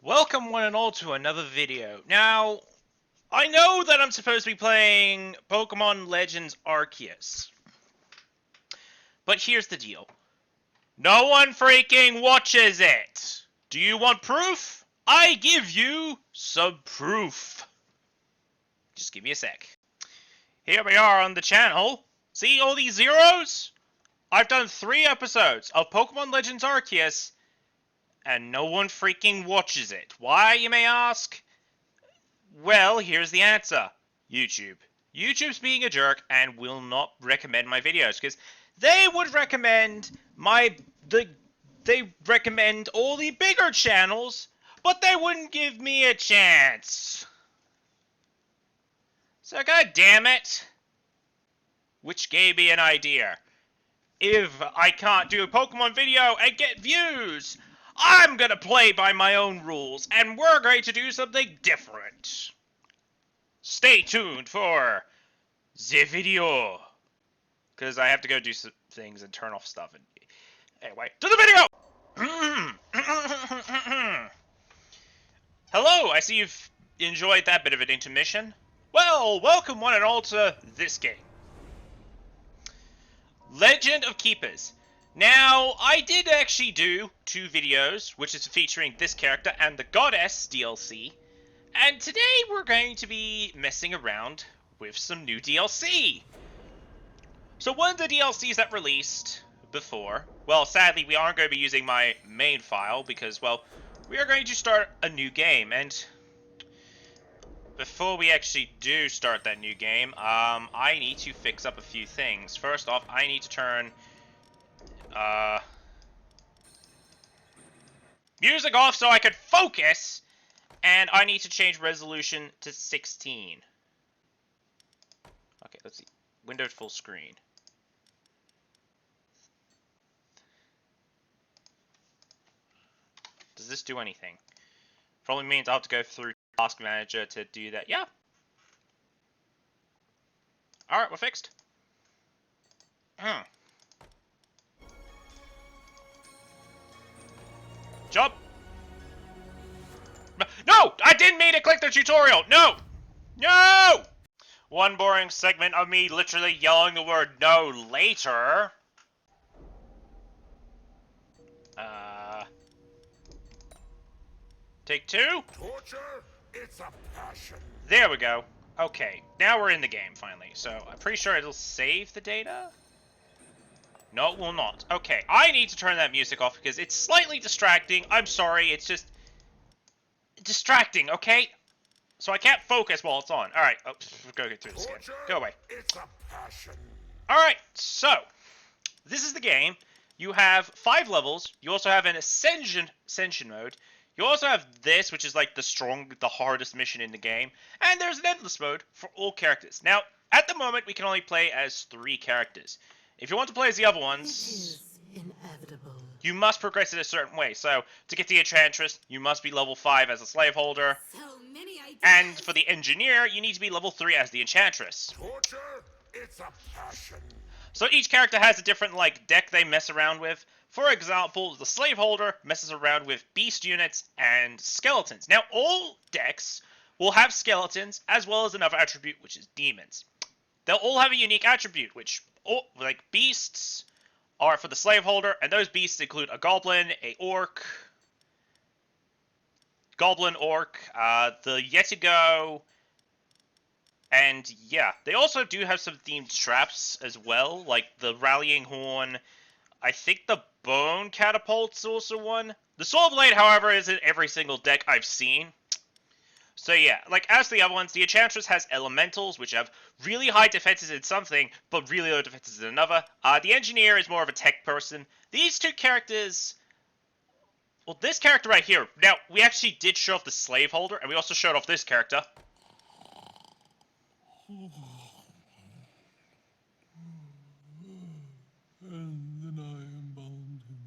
Welcome one and all to another video. Now, I know that I'm supposed to be playing Pokemon Legends Arceus. But here's the deal. No one freaking watches it! Do you want proof? I give you some proof. Just give me a sec. Here we are on the channel. See all these zeros? I've done 3 episodes of Pokemon Legends Arceus, and no one freaking watches it. Why, you may ask? Well, here's the answer. YouTube. YouTube's being a jerk and will not recommend my videos because they would recommend they recommend all the bigger channels, but they wouldn't give me a chance. So god damn it. Which gave me an idea. If I can't do a Pokemon video and get views, I'm gonna play by my own rules, and we're going to do something different. Stay tuned for the video, because I have to go do some things and turn off stuff. And anyway, to the video! Hello, I see you've enjoyed that bit of an intermission. Well, welcome one and all to this game. Legend of Keepers. Now, I did actually do 2 videos, which is featuring this character and the Goddess DLC, and today we're going to be messing around with some new DLC. So one of the DLCs that released before, well, sadly we aren't going to be using my main file because, well, we are going to start a new game, and before we actually do start that new game, I need to fix up a few things. First off, I need to turn music off so I could focus, and I need to change resolution to 16. Okay, let's see. Windows full screen. Does this do anything? Probably means I'll have to go through Task Manager to do that. Yeah. Alright, we're fixed. Jump! No! I didn't mean to click the tutorial! No! No! One boring segment of me literally yelling the word no later. Take 2? Torture, it's a passion. There we go. Okay, now we're in the game finally. So I'm pretty sure it'll save the data? No, it will not. Okay, I need to turn that music off because it's slightly distracting. I'm sorry, it's just distracting, okay? So I can't focus while it's on. Alright, go get through this again. Go away. It's a passion. Alright, so this is the game. You have 5 levels. You also have an ascension mode. You also have this, which is like the hardest mission in the game. And there's an endless mode for all characters. Now, at the moment, we can only play as 3 characters. If you want to play as the other ones, it is inevitable. You must progress in a certain way. So, to get the Enchantress, you must be level 5 as a slaveholder. So many ideas. And for the Engineer, you need to be level 3 as the Enchantress. Torture, it's a passion. So each character has a different, deck they mess around with. For example, the Slaveholder messes around with Beast units and Skeletons. Now, all decks will have Skeletons, as well as another attribute, which is Demons. They'll all have a unique attribute, which, Beasts are for the Slaveholder, and those Beasts include a Goblin, a Orc, the Yetigo, and yeah, they also do have some themed traps as well, like the Rallying Horn. I think the Bone Catapult's also one. The Soul Blade, however, is in every single deck I've seen. So yeah, as the other ones, the Enchantress has Elementals, which have really high defenses in something, but really low defenses in another. The Engineer is more of a tech person. These 2 characters... Well, this character right here. Now, we actually did show off the Slaveholder, and we also showed off this character. And then I embalmed him.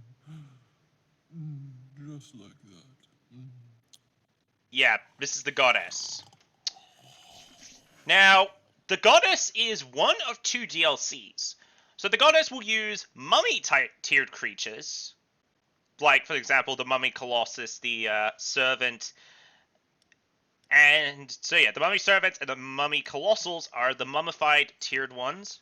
Just like that. Yeah, this is the Goddess. Now, the Goddess is one of 2 DLCs. So the Goddess will use mummy-tiered creatures. like, for example, the Mummy Colossus, the Servant, and so yeah, the Mummy Servants and the Mummy Colossals are the mummified tiered ones.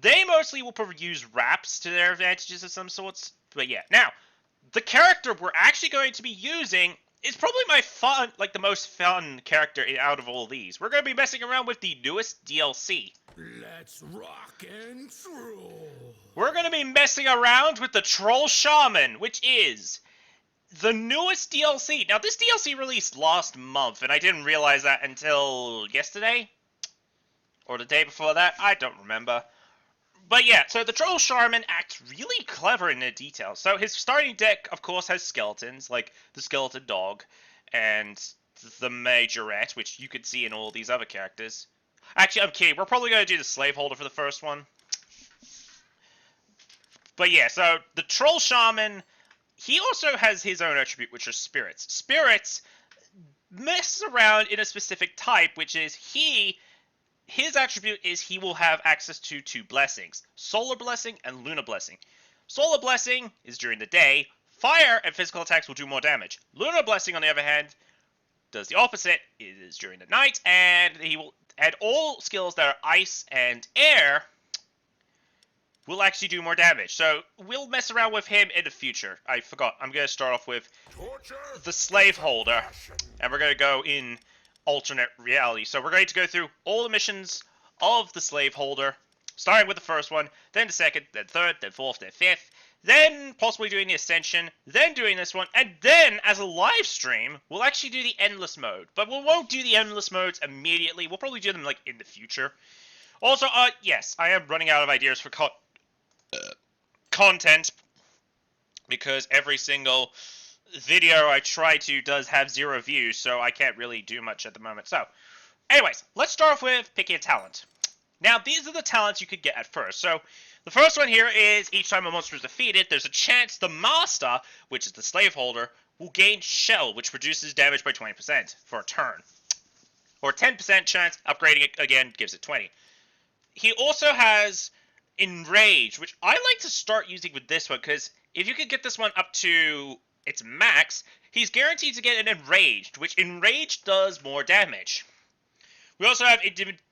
They mostly will use wraps to their advantages of some sorts, but yeah. Now, the character we're actually going to be using is probably my fun, like the most fun character out of all these. We're going to be messing around with the newest DLC. Let's rock and roll. We're going to be messing around with the Troll Shaman, which is the newest DLC. Now, this DLC released last month, and I didn't realize that until yesterday? Or the day before that? I don't remember. But yeah, so the Troll Shaman acts really clever in the details. So his starting deck, of course, has skeletons, like the skeleton dog, and the majorette, which you could see in all these other characters. Actually, I'm kidding. We're probably going to do the slaveholder for the first one. But yeah, so the Troll Shaman, he also has his own attribute, which are spirits. Spirits mess around in a specific type, which is his attribute is he will have access to 2 blessings, Solar Blessing and Lunar Blessing. Solar Blessing is during the day. Fire and physical attacks will do more damage. Lunar Blessing, on the other hand, does the opposite. It is during the night, and he will add all skills that are ice and air will actually do more damage. So we'll mess around with him in the future. I forgot. I'm going to start off with the Slaveholder, and we're going to go in alternate reality. So we're going to go through all the missions of the Slaveholder, starting with the first one, then the second, then third, then fourth, then fifth, then possibly doing the Ascension, then doing this one, and then, as a live stream, we'll actually do the Endless Mode. But we won't do the Endless Modes immediately. We'll probably do them, like, in the future. Also, yes, I am running out of ideas for content, because every single video I try to does have 0 views, so I can't really do much at the moment. So, anyways, let's start off with picking a talent. Now, these are the talents you could get at first. So, the first one here is each time a monster is defeated, there's a chance the master, which is the slaveholder, will gain shell, which reduces damage by 20% for a turn. Or 10% chance, upgrading it again gives it 20. He also has Enrage, which I like to start using with this one, because if you could get this one up to its max, he's guaranteed to get an Enraged, which Enraged does more damage. We also have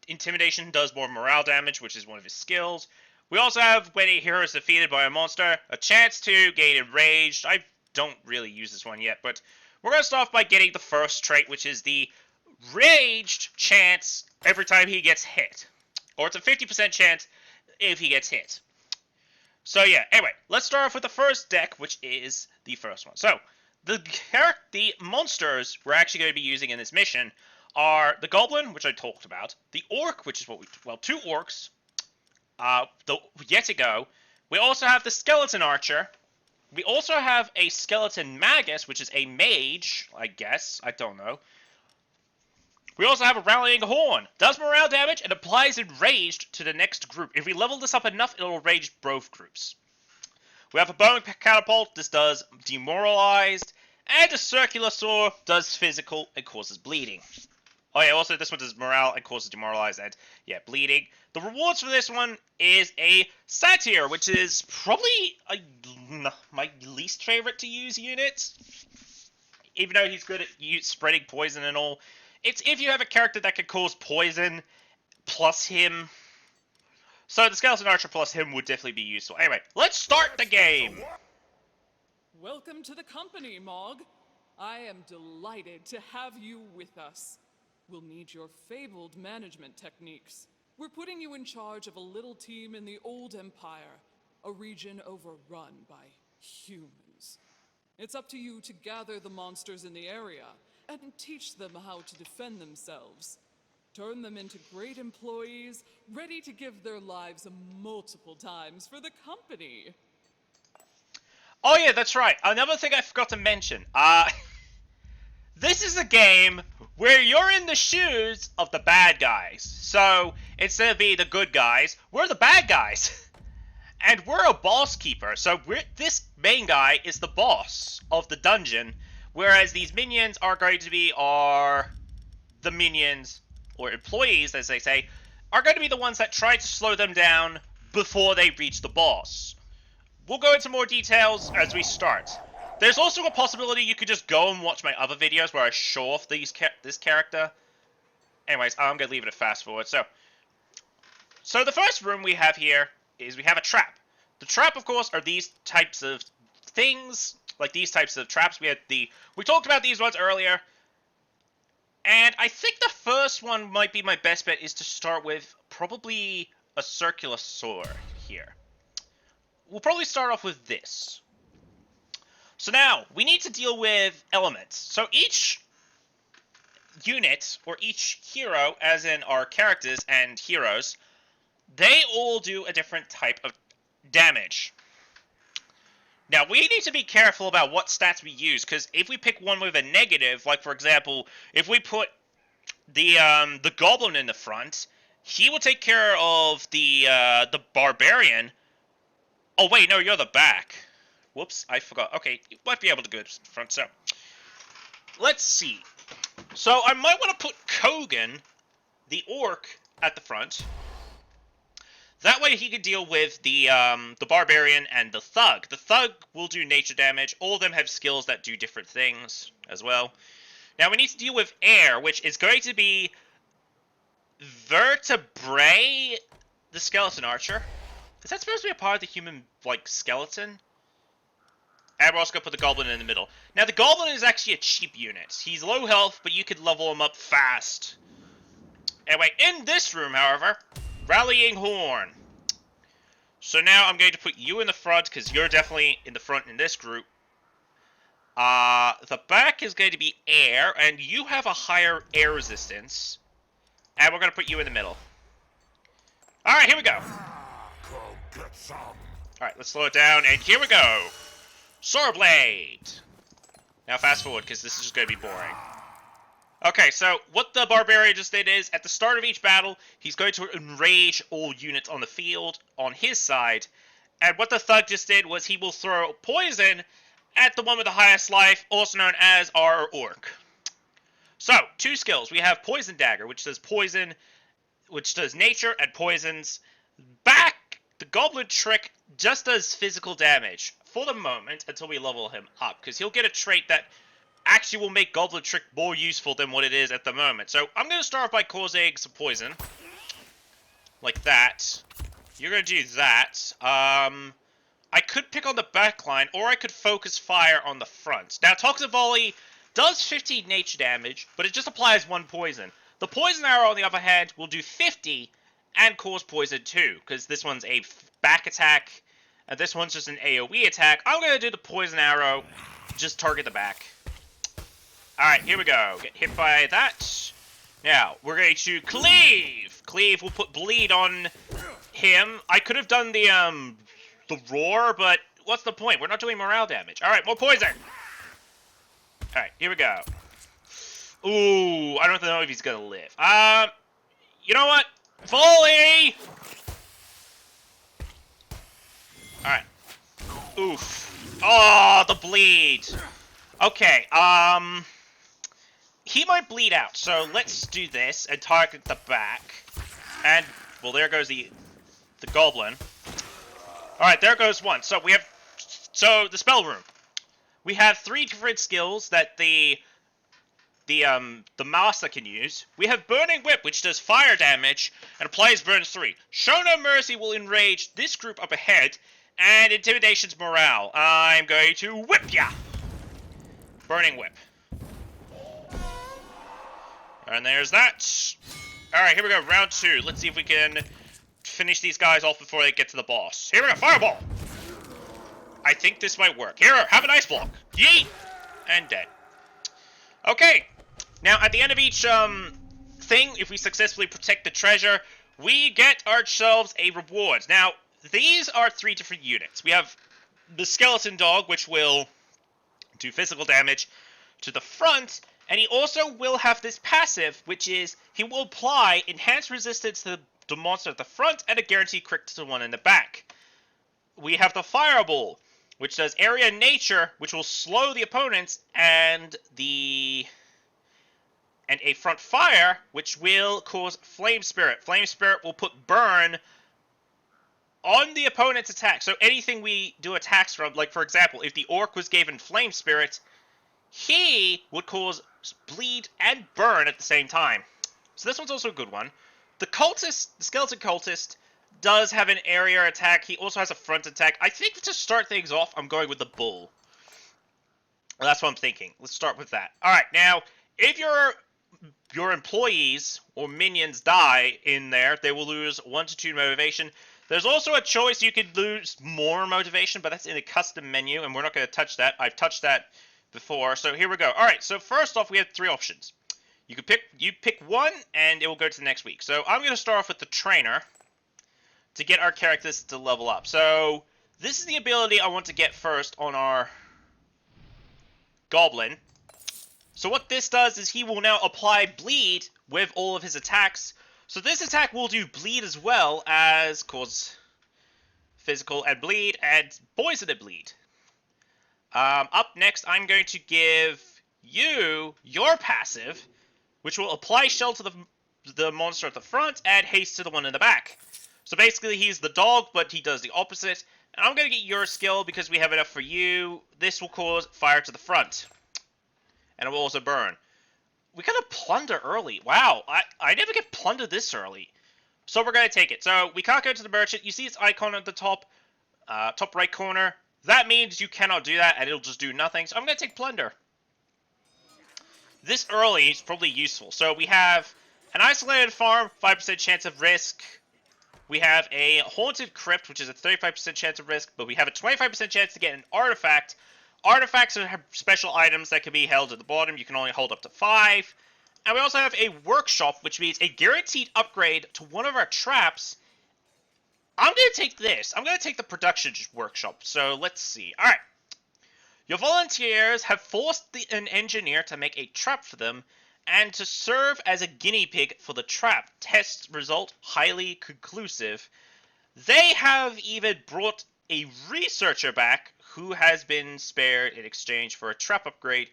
Intimidation, does more morale damage, which is one of his skills. We also have, when a hero is defeated by a monster, a chance to gain Enraged. I don't really use this one yet, but we're going to start off by getting the first trait, which is the Raged chance every time he gets hit. Or it's a 50% chance if he gets hit. So yeah, anyway, let's start off with the first deck, which is the first one. So, the monsters we're actually going to be using in this mission are the Goblin, which I talked about, the Orc, which is what 2 Orcs, the Yetigo. We also have the Skeleton Archer. We also have a Skeleton Magus, which is a Mage, I guess. I don't know. We also have a Rallying Horn. Does morale damage and applies Enraged to the next group. If we level this up enough, it'll enrage both groups. We have a Bone Catapult. This does Demoralized. And a Circular Saw does physical and causes bleeding. Oh yeah, also this one does morale and causes demoralized and, yeah, bleeding. The rewards for this one is a Satyr, which is probably my least favorite to use unit. Even though he's good at spreading poison and all. It's if you have a character that can cause poison, plus him. So the Skeleton Archer plus him would definitely be useful. Anyway, let's start the game! Welcome to the company, Mog. I am delighted to have you with us. We'll need your fabled management techniques. We're putting you in charge of a little team in the Old Empire, a region overrun by humans. It's up to you to gather the monsters in the area and teach them how to defend themselves. Turn them into great employees, ready to give their lives multiple times for the company. Oh yeah, that's right. Another thing I forgot to mention. This is a game where you're in the shoes of the bad guys. So, instead of being the good guys, we're the bad guys. And we're a boss keeper. So, this main guy is the boss of the dungeon. Whereas these minions are going to be the minions, or employees, as they say, are going to be the ones that try to slow them down before they reach the boss. We'll go into more details as we start. There's also a possibility you could just go and watch my other videos where I show off this character. Anyways, I'm gonna leave it a fast forward. So the first room we have here is we have a trap. The trap, of course, are these types of things, like these types of traps. We talked about these ones earlier, and I think the first one might be my best bet is to start with probably a circular sword here. We'll probably start off with this. So now, we need to deal with elements. So each unit, or each hero, as in our characters and heroes, they all do a different type of damage. Now, we need to be careful about what stats we use, because if we pick one with a negative, like for example, if we put the goblin in the front, he will take care of the barbarian. Oh wait, no, you're the back. Whoops, I forgot. Okay, you might be able to go to the front, so. Let's see. So, I might want to put Kogan, the orc, at the front. That way he can deal with the barbarian and the thug. The thug will do nature damage. All of them have skills that do different things as well. Now, we need to deal with air, which is going to be Vertebrae, the skeleton archer. Is that supposed to be a part of the human, like, skeleton? And we're also going to put the goblin in the middle. Now, the goblin is actually a cheap unit. He's low health, but you could level him up fast. Anyway, in this room, however, Rallying Horn. So now I'm going to put you in the front, because you're definitely in the front in this group. The back is going to be air, and you have a higher air resistance. And we're going to put you in the middle. Alright, here we go. Go get some. Alright, let's slow it down, and here we go. Swordblade! Now fast forward, because this is just going to be boring. Okay, so what the barbarian just did is, at the start of each battle, he's going to enrage all units on the field on his side. And what the thug just did was he will throw poison at the one with the highest life, also known as our orc. So, two skills. We have Poison Dagger, which does poison, which does nature and poisons. Back, the Goblin Trick just does physical damage for the moment until we level him up, because he'll get a trait that actually will make Goblin Trick more useful than what it is at the moment. So I'm going to start off by causing some poison. Like that. You're going to do that. I could pick on the back line, or I could focus fire on the front. Now, Toxic Volley does 15 nature damage, but it just applies one poison. The Poison Arrow, on the other hand, will do 50 and cause poison too, because this one's a back attack, and this one's just an AoE attack. I'm going to do the Poison Arrow, just target the back. Alright, here we go. Get hit by that. Now, we're going to cleave. Cleave will put bleed on him. I could have done the roar, but what's the point? We're not doing morale damage. Alright, more poison. Alright, here we go. Ooh, I don't know if he's going to live. You know what? Volley! Alright. Oof. Oh, the bleed. Okay, he might bleed out, so let's do this and target the back. And, well, there goes the goblin. Alright, there goes one. So we have, the spell room. We have 3 different skills that the master can use. We have Burning Whip, which does fire damage and applies burn 3. Show No Mercy will enrage this group up ahead, and Intimidation's morale. I'm going to whip ya! Burning Whip. And there's that. Alright, here we go, round 2. Let's see if we can finish these guys off before they get to the boss. Here we go, Fireball! I think this might work. Here, have an ice block. Yeet! And dead. Okay. Now, at the end of each thing, if we successfully protect the treasure, we get ourselves a reward. Now, these are 3 different units. We have the Skeleton Dog, which will do physical damage to the front, and he also will have this passive, which is he will apply enhanced resistance to the monster at the front and a guaranteed crit to the one in the back. We have the Fireball, which does area nature, which will slow the opponents, and a front fire, which will cause Flame Spirit. Flame Spirit will put burn on the opponent's attack, so anything we do attacks from, like for example, if the orc was given Flame Spirit, he would cause bleed and burn at the same time. So this one's also a good one. The cultist, the skeleton cultist, does have an area attack. He also has a front attack. I think to start things off, I'm going with the bull. Well, that's what I'm thinking. Let's start with that. Alright, now, if your employees or minions die in there, they will lose 1 to 2 motivation. There's also a choice you could lose more motivation, but that's in a custom menu, and we're not going to touch that. I've touched that before, so here we go. Alright, so first off, we have 3 options. You pick one, and it will go to the next week. So I'm going to start off with the trainer to get our characters to level up. So this is the ability I want to get first on our goblin. So what this does is he will now apply bleed with all of his attacks. So this attack will do bleed as well as cause physical and bleed and poison and bleed. Up next, I'm going to give you your passive, which will apply shell to the monster at the front and haste to the one in the back. So basically, he's the dog, but he does the opposite. And I'm going to get your skill because we have enough for you. This will cause fire to the front. And it will also burn. We got a plunder early. Wow, I never get plundered this early. So we're going to take it. So we can't go to the merchant. You see its icon at the top right corner. That means you cannot do that, and it'll just do nothing. So I'm going to take plunder. This early is probably useful. So we have an isolated farm, 5% chance of risk. We have a haunted crypt, which is a 35% chance of risk, but we have a 25% chance to get an artifact. Artifacts are special items that can be held at the bottom. You can only hold up to 5. And we also have a workshop, which means a guaranteed upgrade to one of our traps. I'm going to take this. I'm going to take the production workshop. So let's see. All right. Your volunteers have forced an engineer to make a trap for them and to serve as a guinea pig for the trap. Test result highly conclusive. They have even brought a researcher back who has been spared in exchange for a trap upgrade.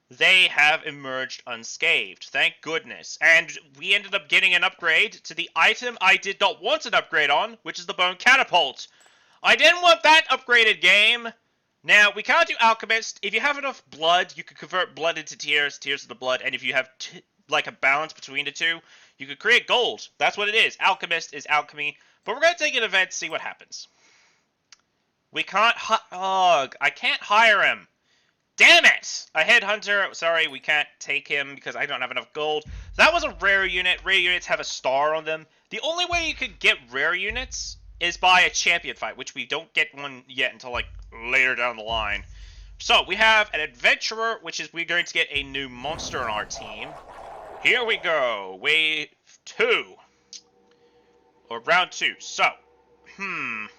They have emerged unscathed. Thank goodness. And we ended up getting an upgrade to the item I did not want an upgrade on, which is the bone catapult. I didn't want that upgraded game. Now, we can't do Alchemist. If you have enough blood, you can convert blood into tears, tears into blood, and if you have, like, a balance between the two, you could create gold. That's what it is. Alchemist is alchemy. But we're going to take an event, see what happens. We can't I can't hire him. Damn it! A headhunter. Sorry, we can't take him because I don't have enough gold. That was a rare unit. Rare units have a star on them. The only way you could get rare units is by a champion fight, which we don't get one yet until, like, later down the line. So, we have an adventurer, which is we're going to get a new monster on our team. Here we go. Wave 2. Or round 2. So, I'm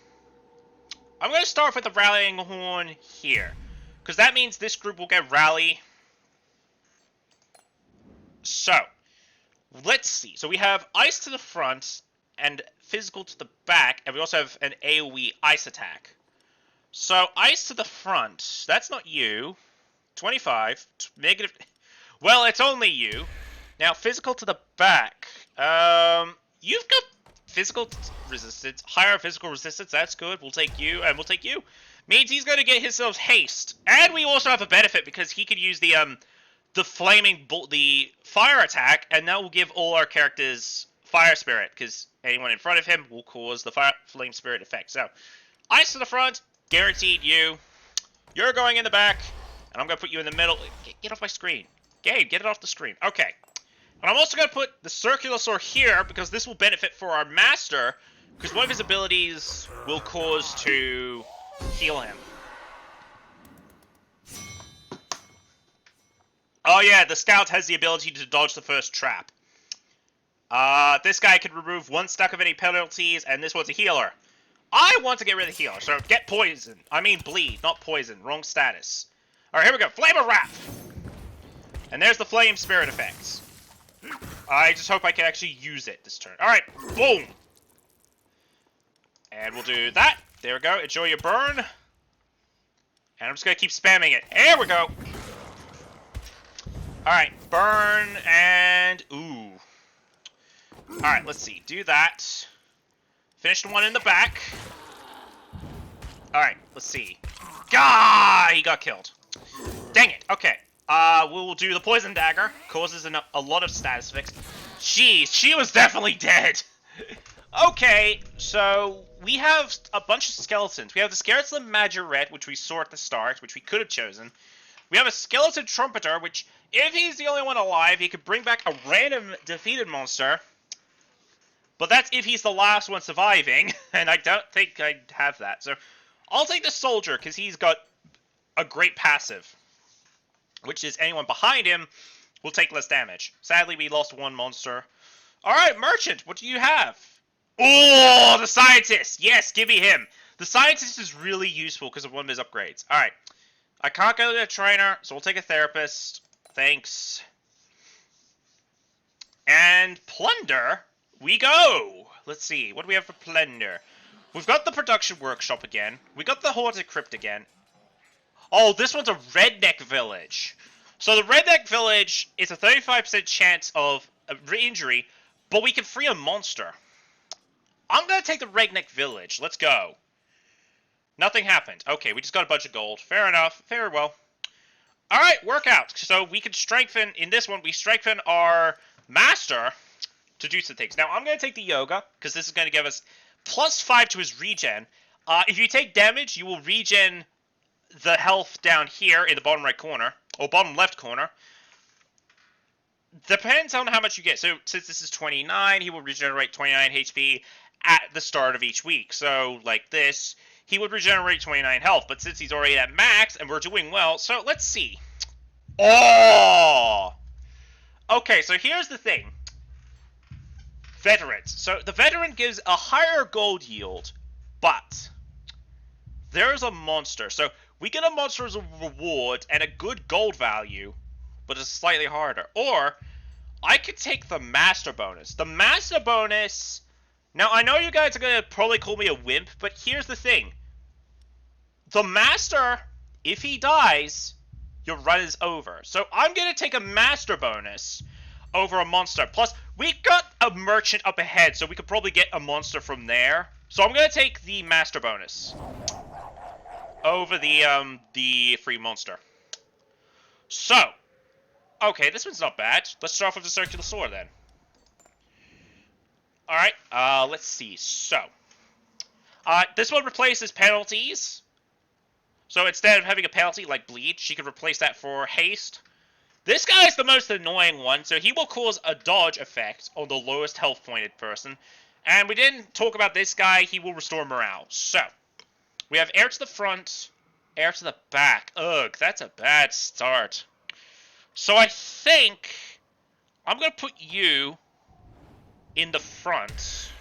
going to start with the rallying horn here. Because that means this group will get rally. So, let's see. So we have ice to the front and physical to the back. And we also have an AoE ice attack. So, ice to the front. That's not you. 25. Negative. Well, it's only you. Now, physical to the back. You've got physical resistance. Higher physical resistance. That's good. We'll take you. And we'll take you. Means he's going to get himself haste. And we also have a benefit because he could use the flaming the fire attack, and that will give all our characters fire spirit, because anyone in front of him will cause the flame spirit effect. So, ice to the front, guaranteed you. You're going in the back, and I'm going to put you in the middle. Get off my screen. Gabe, get it off the screen. Okay. And I'm also going to put the circular sword here, because this will benefit for our master, because one of his abilities will cause to heal him. Oh yeah, the scout has the ability to dodge the first trap. This guy can remove 1 stack of any penalties, and this one's a healer. I want to get rid of the healer, so get poison. I mean bleed, not poison. Wrong status. Alright, here we go. Flamer Wrap! And there's the flame spirit effects. I just hope I can actually use it this turn. Alright, boom! And we'll do that. There we go. Enjoy your burn. And I'm just going to keep spamming it. Here we go. Alright, burn and... Ooh. Alright, let's see. Do that. Finish the one in the back. Alright, let's see. Gah! He got killed. Dang it. Okay. We'll do the poison dagger. Causes a lot of status effects. Jeez, she was definitely dead. Okay, so we have a bunch of skeletons. We have the skeleton majorette, which we saw at the start, which we could have chosen. We have a skeleton trumpeter, which, if he's the only one alive, he could bring back a random defeated monster. But that's if he's the last one surviving, and I don't think I'd have that. So I'll take the soldier, because he's got a great passive, which is anyone behind him will take less damage. Sadly, we lost one monster. Alright, merchant, what do you have? Oh, the scientist! Yes, give me him. The scientist is really useful because of one of his upgrades. Alright. I can't go to a trainer, so we'll take a therapist. Thanks. And plunder, we go! Let's see, what do we have for plunder? We've got the production workshop again. We got the haunted crypt again. Oh, this one's a Redneck Village. So the Redneck Village is a 35% chance of injury, but we can free a monster. I'm gonna take the Redneck Village. Let's go. Nothing happened. Okay, we just got a bunch of gold. Fair enough. Very well. Alright, workout. So we can strengthen, in this one, we strengthen our master to do some things. Now, I'm gonna take the yoga, because this is gonna give us +5 to his regen. If you take damage, you will regen the health down here in the bottom right corner, or bottom left corner. Depends on how much you get. So, since this is 29, he will regenerate 29 HP at the start of each week. So, like this, he would regenerate 29 health, but since he's already at max, and we're doing well, so let's see. Oh! Okay, so here's the thing. Veterans. So, the veteran gives a higher gold yield, but there's a monster. So, we get a monster as a reward and a good gold value, but it's slightly harder. Or, I could take the master bonus. The master bonus... Now, I know you guys are going to probably call me a wimp, but here's the thing. The master, if he dies, your run is over. So, I'm going to take a master bonus over a monster. Plus, we got a merchant up ahead, so we could probably get a monster from there. So, I'm going to take the master bonus over the free monster. So, okay, this one's not bad. Let's start off with the circular sword then. Alright, let's see. So, this one replaces penalties. So instead of having a penalty like bleed, she could replace that for haste. This guy is the most annoying one, so he will cause a dodge effect on the lowest health pointed person. And we didn't talk about this guy, he will restore morale. So, we have air to the front, air to the back. Ugh, that's a bad start. So I think I'm going to put you in the front,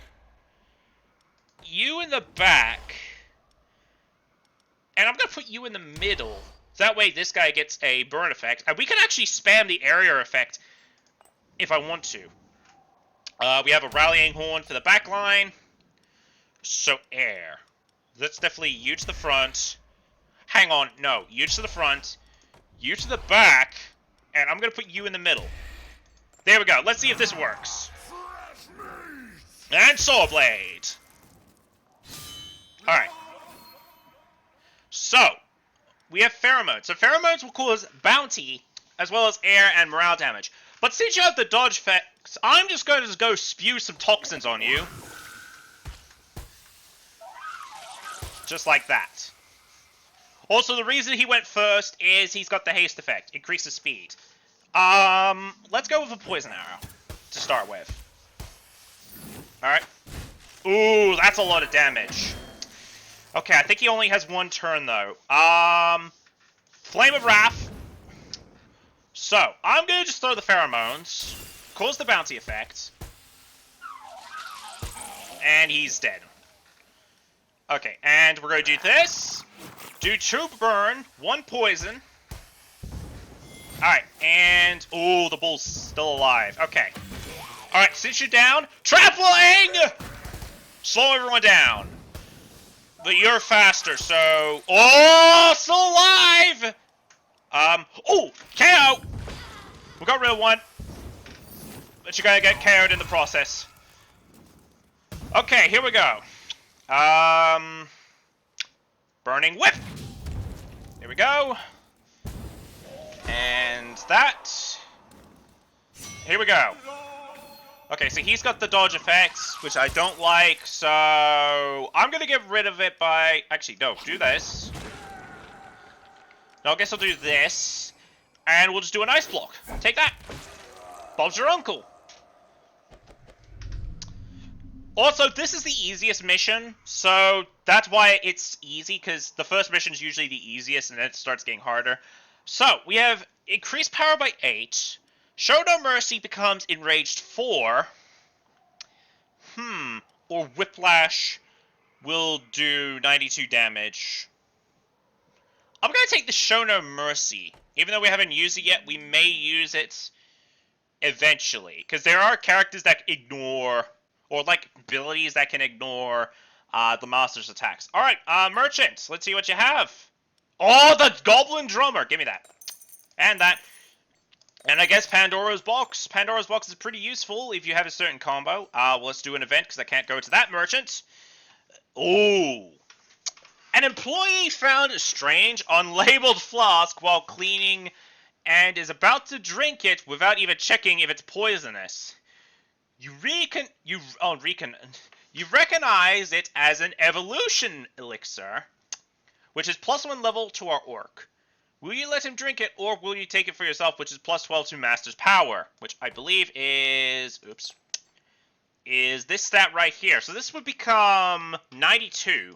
you in the back, and I'm going to put you in the middle. That way this guy gets a burn effect. And we can actually spam the area effect if I want to. We have a rallying horn for the back line. So air. That's definitely you to the front. Hang on, no. You to the front. You to the back. And I'm going to put you in the middle. There we go. Let's see if this works. And Saw Blade. Alright. So, we have pheromones. So pheromones will cause bounty, as well as air and morale damage. But since you have the dodge effects, I'm just going to go spew some toxins on you. Just like that. Also, the reason he went first is he's got the haste effect. Increases speed. Let's go with a poison arrow to start with. Alright. Ooh, that's a lot of damage. Okay, I think he only has one turn, though. Flame of Wrath. So, I'm gonna just throw the pheromones, cause the bounty effect, and he's dead. Okay, and we're gonna do this. Do 2 burn, 1 poison. Alright, and... ooh, the bull's still alive. Okay. Alright, since you're down, trampling! Slow everyone down. But you're faster, so... oh, still alive! Oh, KO! We got rid of one. But you're gonna get KO'd in the process. Okay, here we go. Burning Whip! There we go. And that. Here we go. Okay, so he's got the dodge effects, which I don't like, so I'm gonna get rid of it by... Actually, no, do this. No, I guess I'll do this. And we'll just do an ice block. Take that. Bob's your uncle. Also, this is the easiest mission, so that's why it's easy, because the first mission is usually the easiest, and then it starts getting harder. So, we have increased power by 8. Show No Mercy becomes Enraged 4. Or Whiplash will do 92 damage. I'm going to take the Show No Mercy. Even though we haven't used it yet, we may use it eventually. Because there are characters that ignore, or like abilities that can ignore the monster's attacks. Alright, Merchant, let's see what you have. Oh, the Goblin Drummer! Give me that. And that. And I guess Pandora's Box. Pandora's Box is pretty useful if you have a certain combo. Well, let's do an event because I can't go to that merchant. Ooh. An employee found a strange, unlabeled flask while cleaning and is about to drink it without even checking if it's poisonous. You recognize it as an evolution elixir, which is +1 level to our orc. Will you let him drink it, or will you take it for yourself, which is +12 to Master's Power, which I believe is... Oops. Is this stat right here. So this would become 92.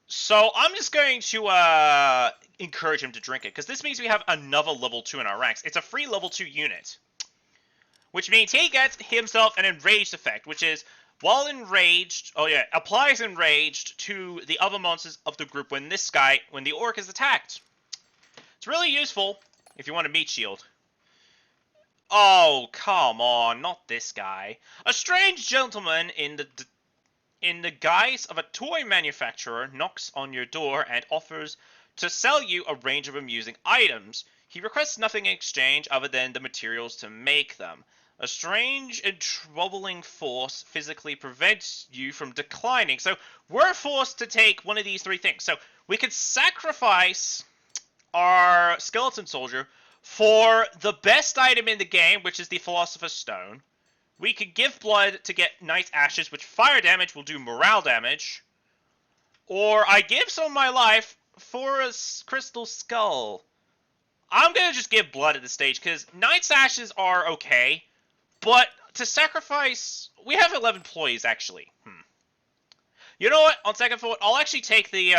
So I'm just going to encourage him to drink it, because this means we have another level 2 in our ranks. It's a free level 2 unit. Which means he gets himself an Enraged effect, which is... While enraged, applies enraged to the other monsters of the group when the orc is attacked. It's really useful if you want a meat shield. Oh, come on, not this guy. A strange gentleman in the guise of a toy manufacturer knocks on your door and offers to sell you a range of amusing items. He requests nothing in exchange other than the materials to make them. A strange and troubling force physically prevents you from declining. So we're forced to take one of these 3 things. So we could sacrifice our skeleton soldier for the best item in the game, which is the Philosopher's Stone. We could give blood to get nice ashes, which fire damage will do morale damage. Or I give some of my life for a crystal skull. I'm going to just give blood at this stage, because Knight's ashes are okay. But to sacrifice... We have 11 employees, actually. You know what? On second thought, I'll actually take the,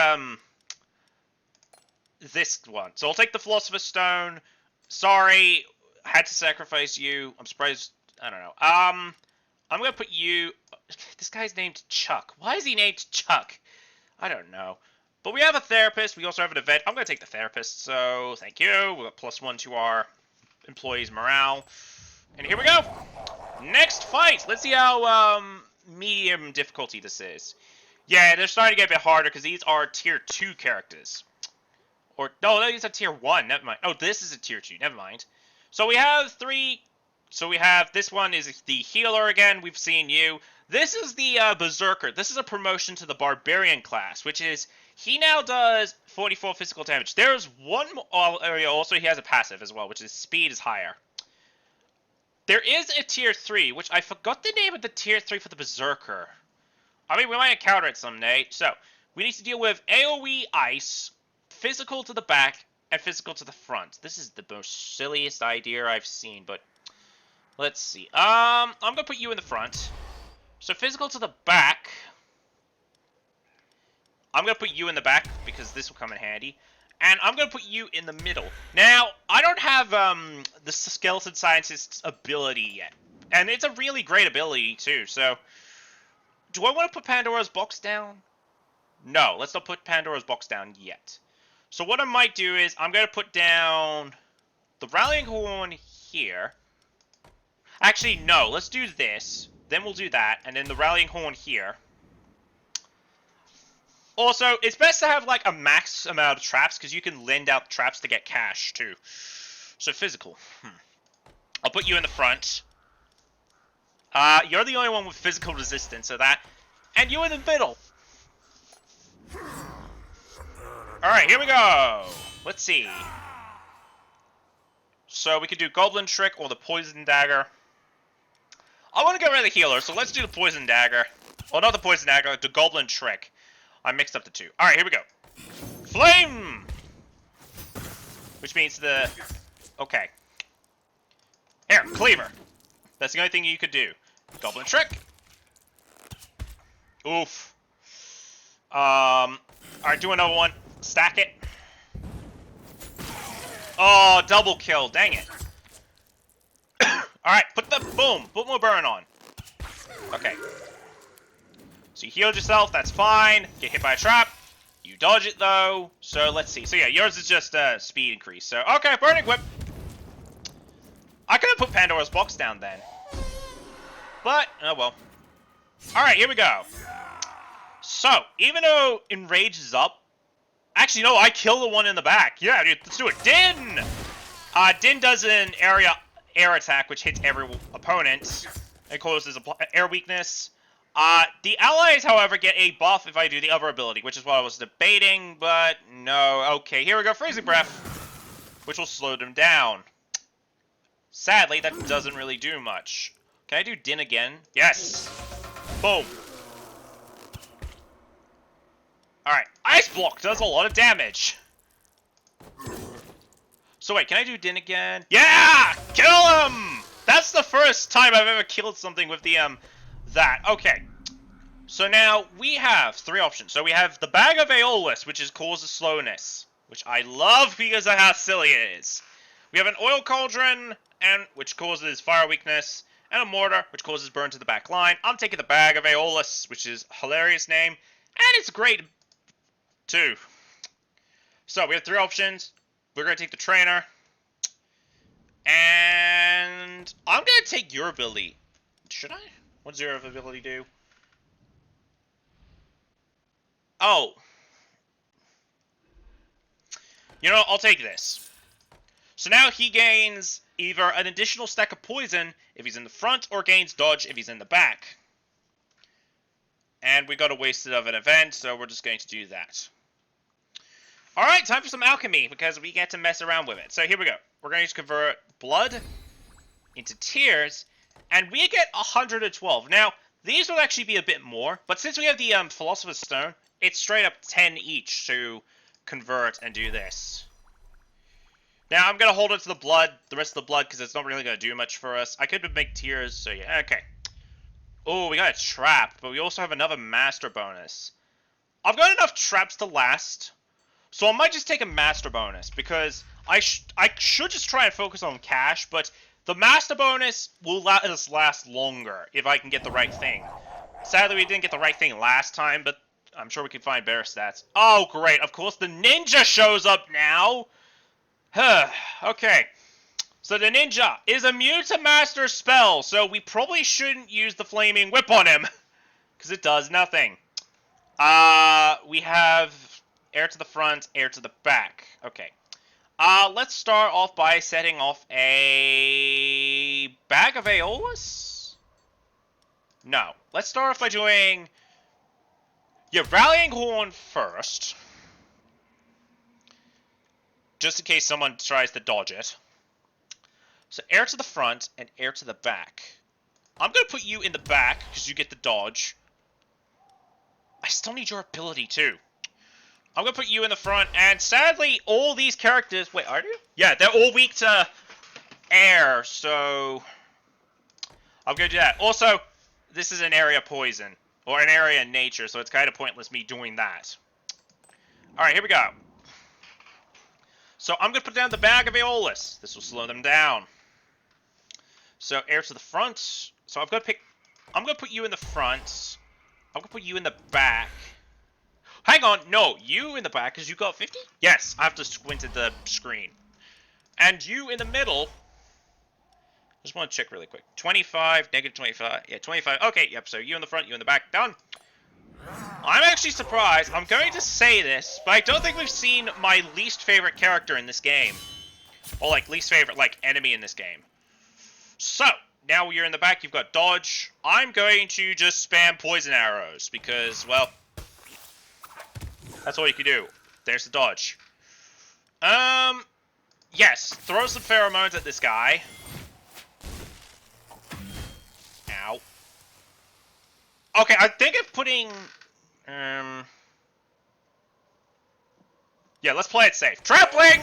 this one. So I'll take the Philosopher's Stone. Sorry, had to sacrifice you. I'm surprised... I don't know. I'm gonna put you... This guy's named Chuck. Why is he named Chuck? I don't know. But we have a therapist. We also have an event. I'm gonna take the therapist, so thank you. We got +1 to our employees' morale. And here we go! Next fight! Let's see how medium difficulty this is. Yeah, they're starting to get a bit harder because these are tier 2 characters. Or, no, these are tier 1, never mind. Oh, this is a tier 2, never mind. So we have 3... So we have, this one is the healer again, we've seen you. This is the berserker. This is a promotion to the barbarian class, which is, he now does 44 physical damage. There's one area also, he has a passive as well, which is speed is higher. There is a tier 3, which I forgot the name of the tier 3 for the berserker. I mean, we might encounter it someday. So, we need to deal with AoE ice, physical to the back, and physical to the front. This is the most silliest idea I've seen, but let's see. I'm gonna put you in the front. So, physical to the back. I'm gonna put you in the back because this will come in handy. And I'm going to put you in the middle. Now, I don't have the Skeleton Scientist's ability yet. And it's a really great ability, too. So, do I want to put Pandora's Box down? No, let's not put Pandora's Box down yet. So what I might do is, I'm going to put down the Rallying Horn here. Actually, no, let's do this. Then we'll do that. And then the Rallying Horn here. Also, it's best to have, like, a max amount of traps, because you can lend out traps to get cash, too. So, physical. I'll put you in the front. You're the only one with physical resistance, so that... And you in the middle! Alright, here we go. Let's see. So we could do Goblin Trick or the Poison Dagger. I want to get rid of the healer, so let's do the Poison Dagger. Well, not the Poison Dagger, the Goblin Trick. I mixed up the two. Alright, here we go. Flame! Which means the... Okay. Here, Cleaver. That's the only thing you could do. Goblin Trick. Oof. Alright, do another one. Stack it. Oh, double kill. Dang it. Alright, put the... Boom. Put more burn on. Okay. So you healed yourself. That's fine. Get hit by a trap. You dodge it, though. So, let's see. So, yeah, yours is just a speed increase. So, okay, Burning Whip. I could have put Pandora's Box down then. But, oh well. Alright, here we go. So, even though Enrage is up... Actually, no, I kill the one in the back. Yeah, dude, let's do it. Din! Din does an air attack, which hits every opponent. It causes air weakness. The allies, however, get a buff if I do the other ability, which is what I was debating, but no. Okay, here we go. Freezing Breath, which will slow them down. Sadly, that doesn't really do much. Can I do Din again? Yes! Boom! Alright, Ice Block does a lot of damage. So wait, can I do Din again? Yeah! Kill him! That's the first time I've ever killed something with the, that. Okay. So now, we have 3 options. So we have the Bag of Aeolus, which causes slowness. Which I love because of how silly it is. We have an Oil Cauldron, which causes fire weakness. And a Mortar, which causes burn to the back line. I'm taking the Bag of Aeolus, which is a hilarious name. And it's great, too. So, we have 3 options. We're going to take the Trainer. And I'm going to take your ability. Should I? What does your ability do? Oh. You know, I'll take this. So now he gains either an additional stack of poison if he's in the front, or gains dodge if he's in the back. And we got a wasted of an event, so we're just going to do that. Alright, time for some alchemy, because we get to mess around with it. So here we go. We're going to convert blood into tears, and we get 112. Now, these will actually be a bit more, but since we have the Philosopher's Stone, it's straight up 10 each to convert and do this. Now, I'm going to hold it to the blood, the rest of the blood, because it's not really going to do much for us. I could make tears, so yeah, okay. Oh, we got a trap, but we also have another master bonus. I've got enough traps to last, so I might just take a master bonus, because I should just try and focus on cash, but the master bonus will let us last longer if I can get the right thing. Sadly, we didn't get the right thing last time, but I'm sure we can find better stats. Oh, great. Of course, the ninja shows up now. Okay. So the ninja is immune to master spells, so we probably shouldn't use the flaming whip on him, because it does nothing. We have air to the front, air to the back. Okay. Let's start off by setting off a Bag of Aeolus? No. Let's start off by doing... yeah, Rallying Horn first. Just in case someone tries to dodge it. So air to the front and air to the back. I'm going to put you in the back because you get the dodge. I still need your ability too. I'm going to put you in the front, and sadly, all these characters... wait, are you? Yeah, they're all weak to air, so... I'm going to do that. Also, this is an area poison, or an area in nature, so it's kind of pointless me doing that. Alright, here we go. So I'm going to put down the Bag of Aeolus. This will slow them down. So air to the front. So I'm going to put you in the front. I'm going to put you in the back. Hang on, no, you in the back, because you got 50? Yes, I have to squint at the screen. And you in the middle. Just want to check really quick. 25, negative 25. Yeah, 25. Okay, yep, so you in the front, you in the back. Done. I'm actually surprised. I'm going to say this, but I don't think we've seen my least favorite character in this game. Or, like, least favorite, like, enemy in this game. So, now you're in the back, you've got dodge. I'm going to just spam poison arrows, because, well... that's all you can do. There's the dodge. Yes. Throw some pheromones at this guy. Ow. Okay, I think of putting... Yeah, let's play it safe. Trampling!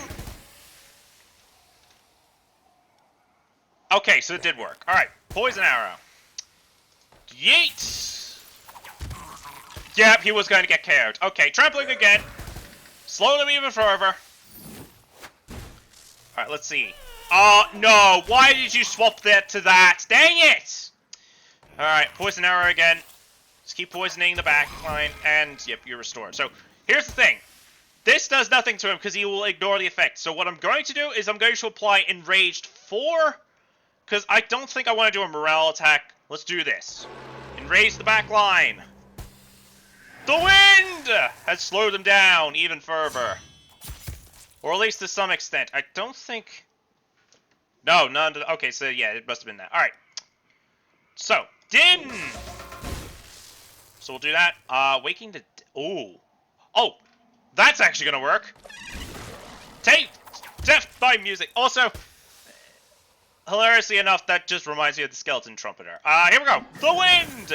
Okay, so it did work. Alright, poison arrow. Yeet! Yep, he was going to get KO'd. Okay, trampling again. Slow them even further. Alright, let's see. Oh, no! Why did you swap that to that? Dang it! Alright, poison arrow again. Just keep poisoning the back line, and yep, you're restored. So, here's the thing. This does nothing to him because he will ignore the effect. So what I'm going to do is I'm going to apply Enraged 4, because I don't think I want to do a morale attack. Let's do this. Enrage the back line. The wind has slowed him down even further. Or at least to some extent. I don't think... No, none. Okay, so yeah, it must have been that. Alright. So, Din! So we'll do that. Waking the... Ooh. Oh! That's actually gonna work. Take death by music. Also, hilariously enough, that just reminds me of the skeleton trumpeter. Here we go. The wind!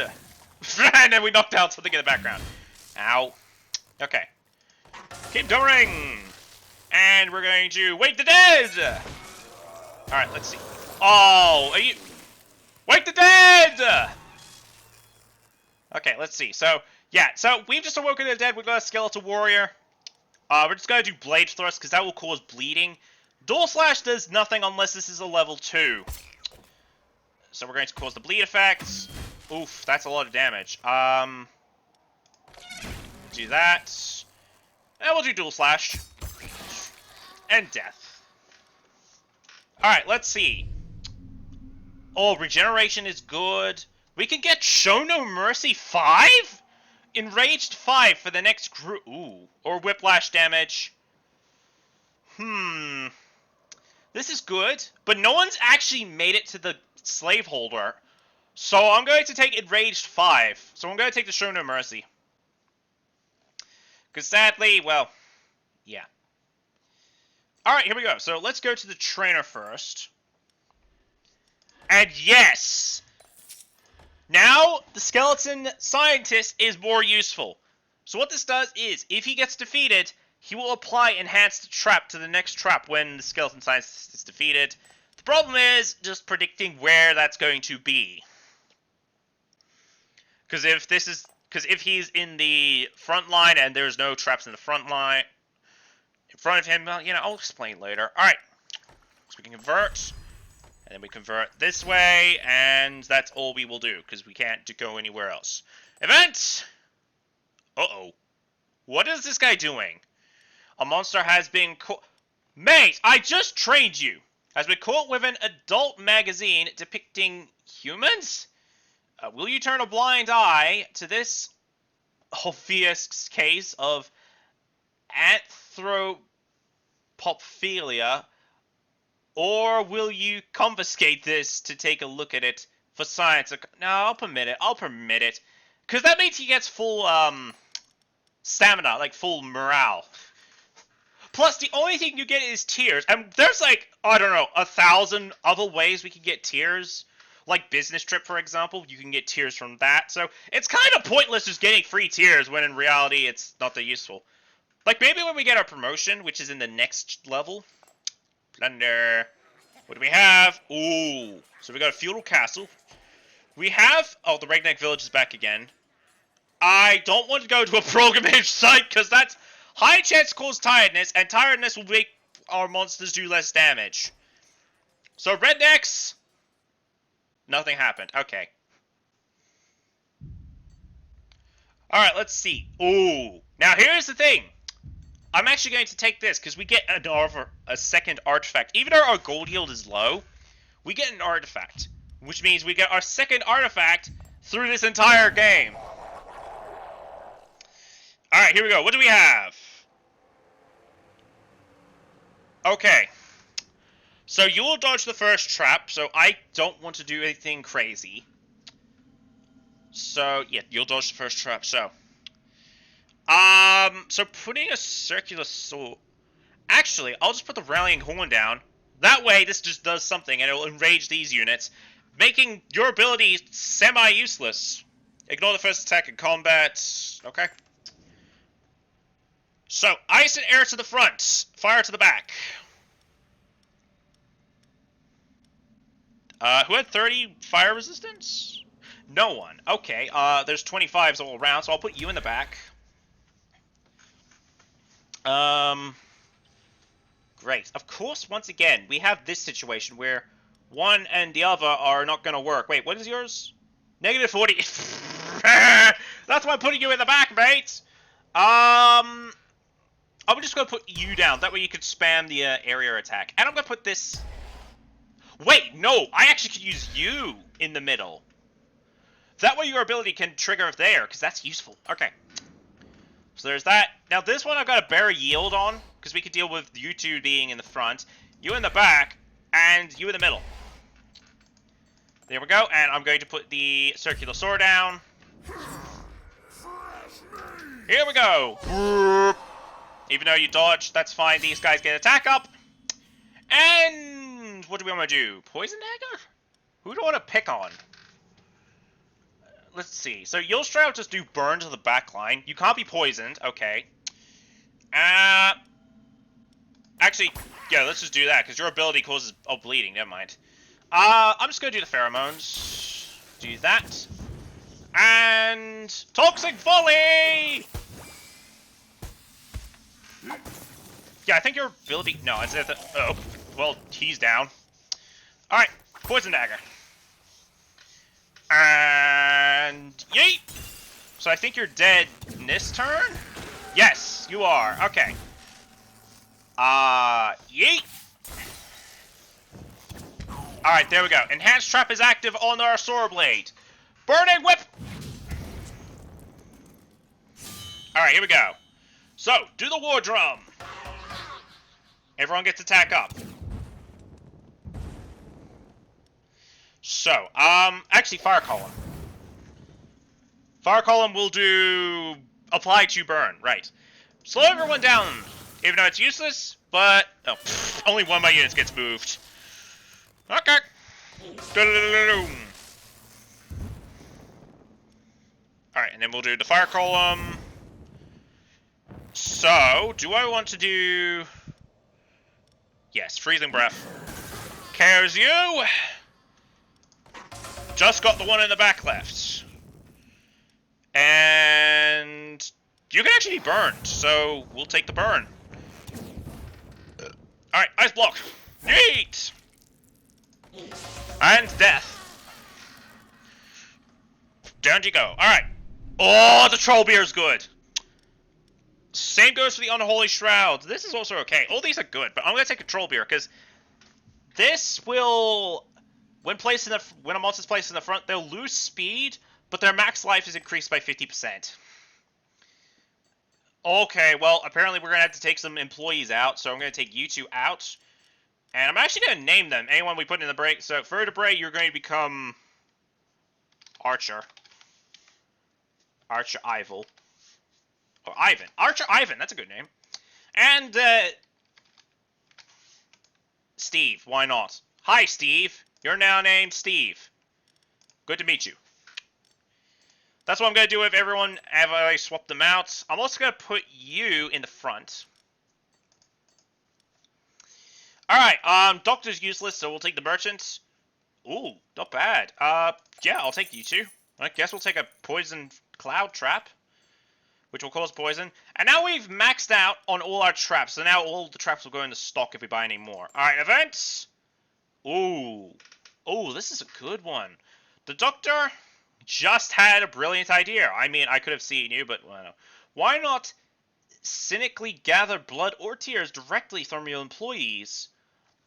And then we knocked out something in the background. Ow. Okay. Keep going. And we're going to wake the dead! Alright, let's see. Oh, are you... Wake the dead! Okay, let's see. So, yeah, so we've just awoken the dead. We've got a skeletal warrior. We're just going to do blade thrust, because that will cause bleeding. Dual slash does nothing unless this is a level 2. So we're going to cause the bleed effect. Oof, that's a lot of damage. Do that. And we'll do dual slash. And death. Alright, let's see. Oh, regeneration is good. We can get Show No Mercy 5? Enraged 5 for the next group. Ooh. Or whiplash damage. This is good, but no one's actually made it to the slaveholder. So I'm going to take Enraged 5. So I'm going to take the Show No Mercy. Because sadly, well, yeah. Alright, here we go. So let's go to the trainer first. And yes! Now, the skeleton scientist is more useful. So what this does is, if he gets defeated, he will apply Enhanced Trap to the next trap when the skeleton scientist is defeated. The problem is just predicting where that's going to be. Because if he's in the front line and there's no traps in the front line, in front of him, well, you know, I'll explain later. Alright, so we can convert. And then we convert this way, and that's all we will do, because we can't go anywhere else. Event! Uh-oh. What is this guy doing? A monster has been caught... Mate, I just trained you! Has been caught with an adult magazine depicting humans? Will you turn a blind eye to this obvious case of anthropophilia? Or will you confiscate this to take a look at it for science? No, I'll permit it. I'll permit it. Because that means he gets full, stamina, like full morale. Plus, the only thing you get is tears. And there's like, I don't know, 1,000 other ways we can get tears. Like business trip, for example, you can get tears from that. So it's kind of pointless just getting free tears when in reality it's not that useful. Like maybe when we get our promotion, which is in the next level. Plunder. What do we have? Ooh. So we got a feudal castle. We have... Oh, the Redneck Village is back again. I don't want to go to a pilgrimage site, because that's high chance to cause tiredness, and tiredness will make our monsters do less damage. So, rednecks... Nothing happened. Okay. Alright, let's see. Ooh. Now, here's the thing. I'm actually going to take this, because we get a second artifact. Even though our gold yield is low, we get an artifact. Which means we get our second artifact through this entire game. Alright, here we go. What do we have? Okay. So you will dodge the first trap, so I don't want to do anything crazy. So, yeah, you'll dodge the first trap, so... So putting a circular sword... Actually, I'll just put the rallying horn down. That way, this just does something, and it will enrage these units, making your ability semi-useless. Ignore the first attack in combat. Okay. So, ice and air to the front. Fire to the back. Who had 30 fire resistance? No one. Okay, there's 25s all around, so I'll put you in the back. Great. Of course, once again, we have this situation where one and the other are not gonna work. Wait, what is yours? Negative 40. That's why I'm putting you in the back, mate! I'm just gonna put you down. That way you could spam the area attack. And I'm gonna put this... Wait, no! I actually could use you in the middle. That way your ability can trigger there, because that's useful. Okay. So there's that. Now this one I've got a better yield on, because we could deal with you two being in the front, you in the back, and you in the middle. There we go, and I'm going to put the circular sword down. Here we go! Even though you dodge, that's fine, these guys get attack up. And what do we want to do? Poison dagger? Who do I want to pick on? Let's see. So you'll straight up just do burn to the back line. You can't be poisoned. Okay. Actually, yeah, let's just do that, because your ability causes... Oh, bleeding. Never mind. I'm just going to do the pheromones. Do that. And... Toxic Volley! Yeah, I think your ability... No, it's... Oh, well, he's down. Alright, Poison Dagger. And... Yeet! So I think you're dead this turn? Yes, you are. Okay. Yeet! Alright, there we go. Enhanced Trap is active on our Sword Blade. Burning Whip! Alright, here we go. So, do the War Drum. Everyone gets attack up. So, actually, Fire Column. Fire Column will do... Apply to burn, right. Slow everyone down, even though it's useless, but... Oh, pfft, only one of my units gets moved. Okay. Alright, and then we'll do the Fire Column. So, do I want to do... Yes, Freezing Breath. KOs you! Just got the one in the back left. And... You can actually be burned, so we'll take the burn. Alright, Ice Block. Yeet! And death. Down you go. Alright. Oh, the Troll Beer is good. Same goes for the Unholy Shroud. This is also okay. All these are good, but I'm going to take a Troll Beer, because this will... When a monster's placed in the front, they'll lose speed, but their max life is increased by 50%. Okay, well, apparently we're going to have to take some employees out, so I'm going to take you two out. And I'm actually going to name them, anyone we put in the break. So, Vertebrae, you're going to become... Archer. Archer Ivel. Or Ivan. Archer Ivan, that's a good name. And, Steve, why not? Hi, Steve. You're now named Steve. Good to meet you. That's what I'm going to do with everyone as I swap them out. I'm also going to put you in the front. Alright, Doctor's useless, so we'll take the Merchant. Ooh, not bad. Yeah, I'll take you two. I guess we'll take a Poison Cloud Trap, which will cause poison. And now we've maxed out on all our traps, so now all the traps will go into stock if we buy any more. Alright, events! Ooh. Oh, this is a good one. The Doctor just had a brilliant idea. I mean, I could have seen you, but well, why not cynically gather blood or tears directly from your employees?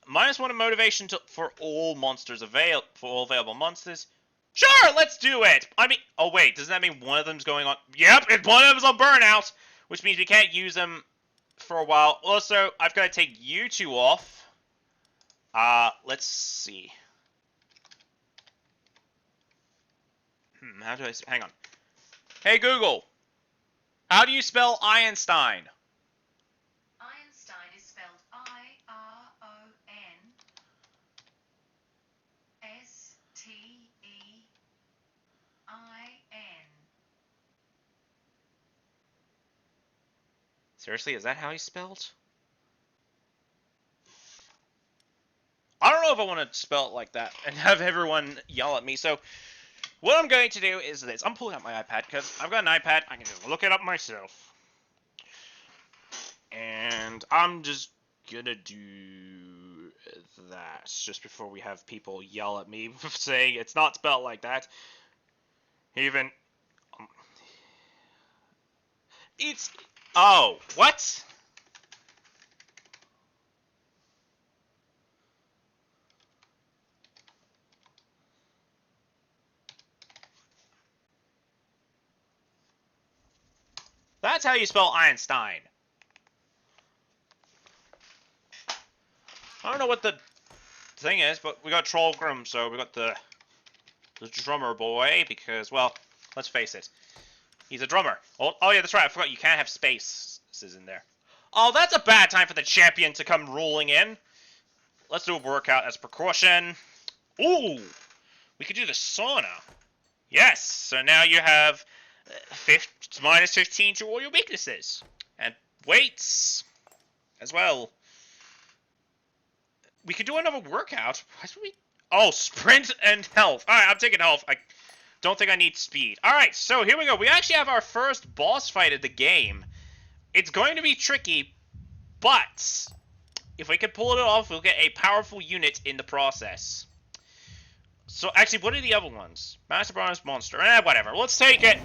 -1 of motivation for all monsters for all available monsters. Sure, let's do it. I mean, oh wait, doesn't that mean one of them's going on? Yep, one of them's on burnout, which means we can't use them for a while. Also, I've got to take you two off. Let's see. How do I... Hang on. Hey, Google. How do you spell Einstein? Einstein is spelled I-R-O-N-S-T-E-I-N. Seriously, is that how he's spelled? I don't know if I want to spell it like that and have everyone yell at me. So what I'm going to do is this. I'm pulling out my iPad because I've got an iPad. I can just look it up myself. And I'm just gonna do that just before we have people yell at me saying it's not spelled like that. Even it's oh, what? That's how you spell Einstein. I don't know what the thing is, but we got Trollgrim, so we got the drummer boy, because, well, let's face it, he's a drummer. Oh yeah, that's right, I forgot you can't have spaces in there. Oh, that's a bad time for the champion to come rolling in. Let's do a workout as precaution. Ooh, we could do the sauna. Yes, so now you have minus 15 to all your weaknesses. And weights as well. We could do another workout. Oh, sprint and health. Alright, I'm taking health. I don't think I need speed. Alright, so here we go. We actually have our first boss fight of the game. It's going to be tricky, but if we can pull it off, we'll get a powerful unit in the process. So, actually, what are the other ones? Master Bronze Monster. Whatever. Let's take it.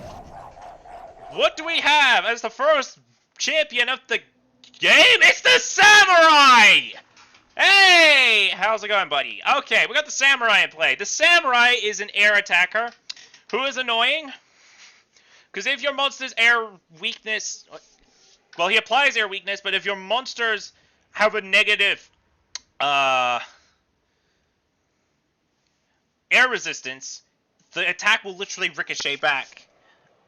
What do we have as the first champion of the game? It's the Samurai! Hey! How's it going, buddy? Okay, we got the Samurai in play. The Samurai is an air attacker who is annoying. Because if your monster's air weakness... Well, he applies air weakness, but if your monsters have a negative... air resistance, the attack will literally ricochet back.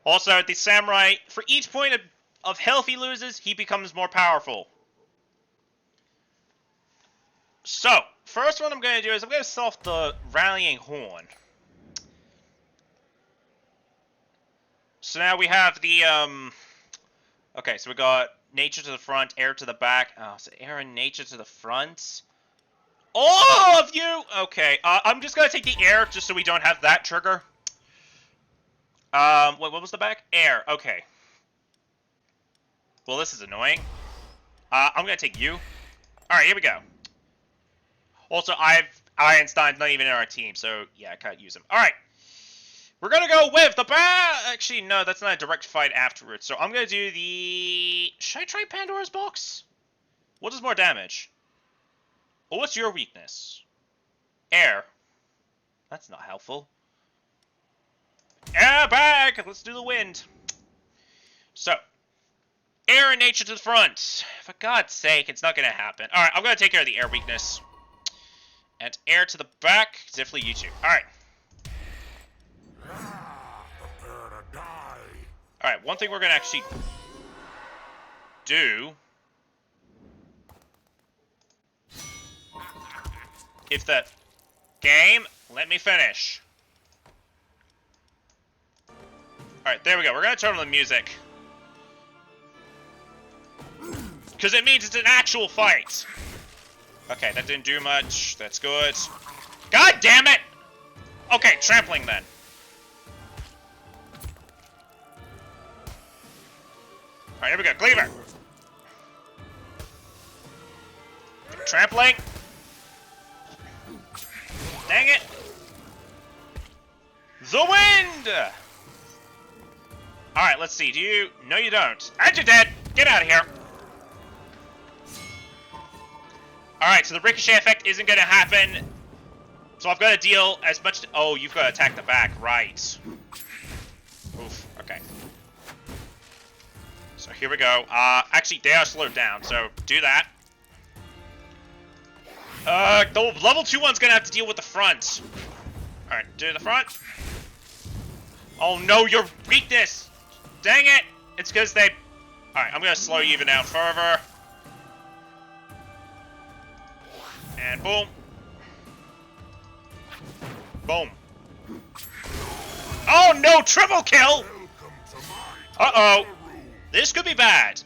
Also, the Samurai, for each point of health he loses, he becomes more powerful. So, first one I'm going to do is I'm going to set off the Rallying Horn. So now we have the, okay, so we got nature to the front, air to the back. Oh, so air and nature to the front. All of you! Okay, I'm just going to take the air just so we don't have that trigger. What was the back? Air, okay. Well, this is annoying. I'm going to take you. Alright, here we go. Also, Einstein's not even in our team, so yeah, I can't use him. Alright. We're gonna go with the actually, no, that's not a direct fight afterwards. So I'm gonna do the... Should I try Pandora's Box? What does more damage? Oh, what's your weakness? Air. That's not helpful. Air back! Let's do the wind. So, air and nature to the front. For God's sake, it's not gonna happen. Alright, I'm gonna take care of the air weakness. And air to the back. Definitely you two. Alright. Prepare to die. Alright, one thing we're gonna actually do... If the game, let me finish. Alright, there we go. We're gonna turn on the music. Because it means it's an actual fight. Okay, that didn't do much. That's good. God damn it! Okay, trampling then. Alright, here we go. Cleaver. Trampling. Dang it! The wind! Alright, let's see. Do you... No, you don't. And you're dead! Get out of here! Alright, so the ricochet effect isn't going to happen. So I've got to deal as much... Oh, you've got to attack the back. Right. Oof. Okay. So here we go. Actually, they are slowed down, so do that. The level 2 one's gonna have to deal with the front. Alright, do the front. Oh no, your weakness! Dang it! It's because they... Alright, I'm gonna slow you even down further. And boom. Boom. Oh no, triple kill! Uh-oh. This could be bad.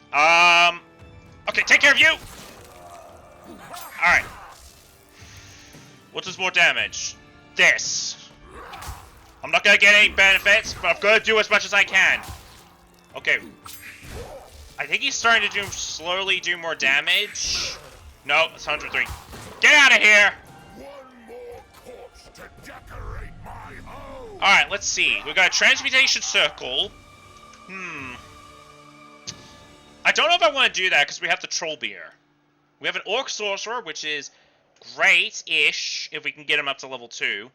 Okay, take care of you! Alright. What does more damage? This. I'm not gonna get any benefits, but I'm gonna do as much as I can. Okay. I think he's starting to slowly do more damage. No, it's 103. Get out of here! One more corpse to decorate my home. Alright, let's see. We've got a transmutation circle. I don't know if I want to do that because we have the troll beer. We have an orc sorcerer, which is great-ish if we can get him up to level 2.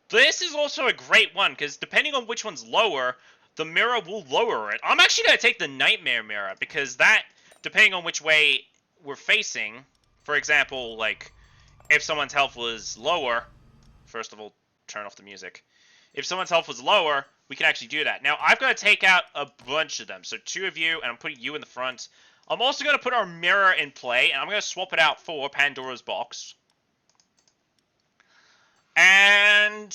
This is also a great one because depending on which one's lower, the mirror will lower it. I'm actually going to take the nightmare mirror because that, depending on which way we're facing, for example, like, if someone's health was lower, first of all, turn off the music. If someone's health was lower, we can actually do that. Now, I've got to take out a bunch of them. So 2 of you, and I'm putting you in the front. I'm also going to put our mirror in play, and I'm going to swap it out for Pandora's box. And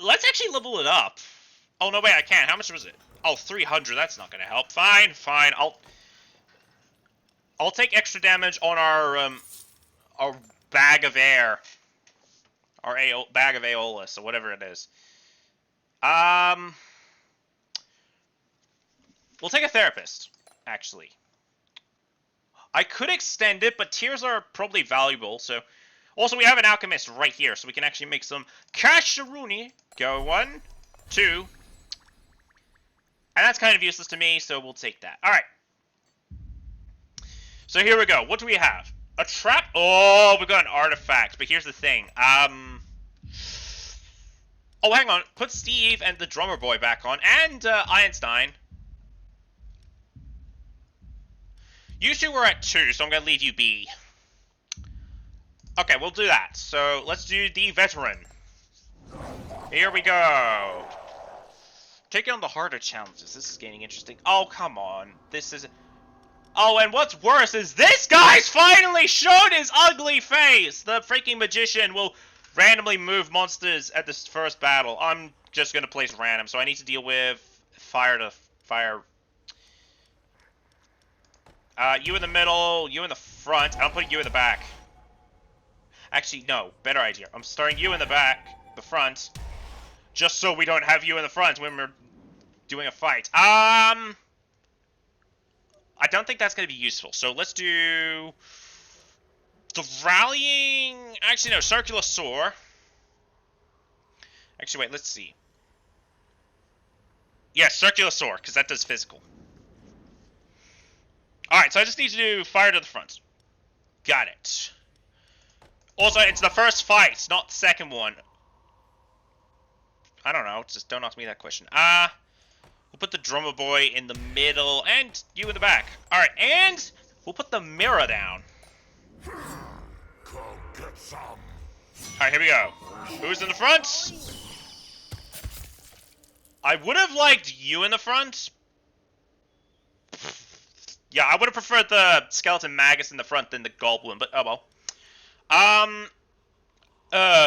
let's actually level it up. Oh, no, wait, I can't. How much was it? Oh, 300. That's not going to help. Fine, fine. I'll take extra damage on our bag of air. Our bag of Aeolus, or whatever it is. We'll take a therapist, actually. I could extend it, but tears are probably valuable, so... Also, we have an alchemist right here, so we can actually make some casheroony. Go 1, 2. And that's kind of useless to me, so we'll take that. Alright. So here we go. What do we have? A trap? Oh, we got an artifact, but here's the thing. Oh, hang on. Put Steve and the drummer boy back on, and Einstein. You two were at 2, so I'm going to leave you be. Okay, we'll do that. So, let's do the veteran. Here we go. Taking on the harder challenges. This is getting interesting. Oh, come on. This is... Oh, and what's worse is this guy's finally shown his ugly face! The freaking magician will randomly move monsters at this first battle. I'm just going to place random, so I need to deal with fire to fire. You in the middle, you in the front, and I'll put you in the back. Actually, no, better idea. I'm starting you in the back, the front, just so we don't have you in the front when we're doing a fight. I don't think that's going to be useful, so let's do the rallying... Actually, no, circular soar. Actually, wait, let's see. Yeah, circular soar, because that does physical. Alright, so I just need to do fire to the front. Got it. Also, it's the first fight, not the second one. I don't know, just don't ask me that question. We'll put the drummer boy in the middle, and you in the back. Alright, and we'll put the mirror down. Go get some. Alright, here we go. Who's in the front? I would have liked you in the front. Yeah, I would have preferred the skeleton magus in the front than the goblin, but oh well.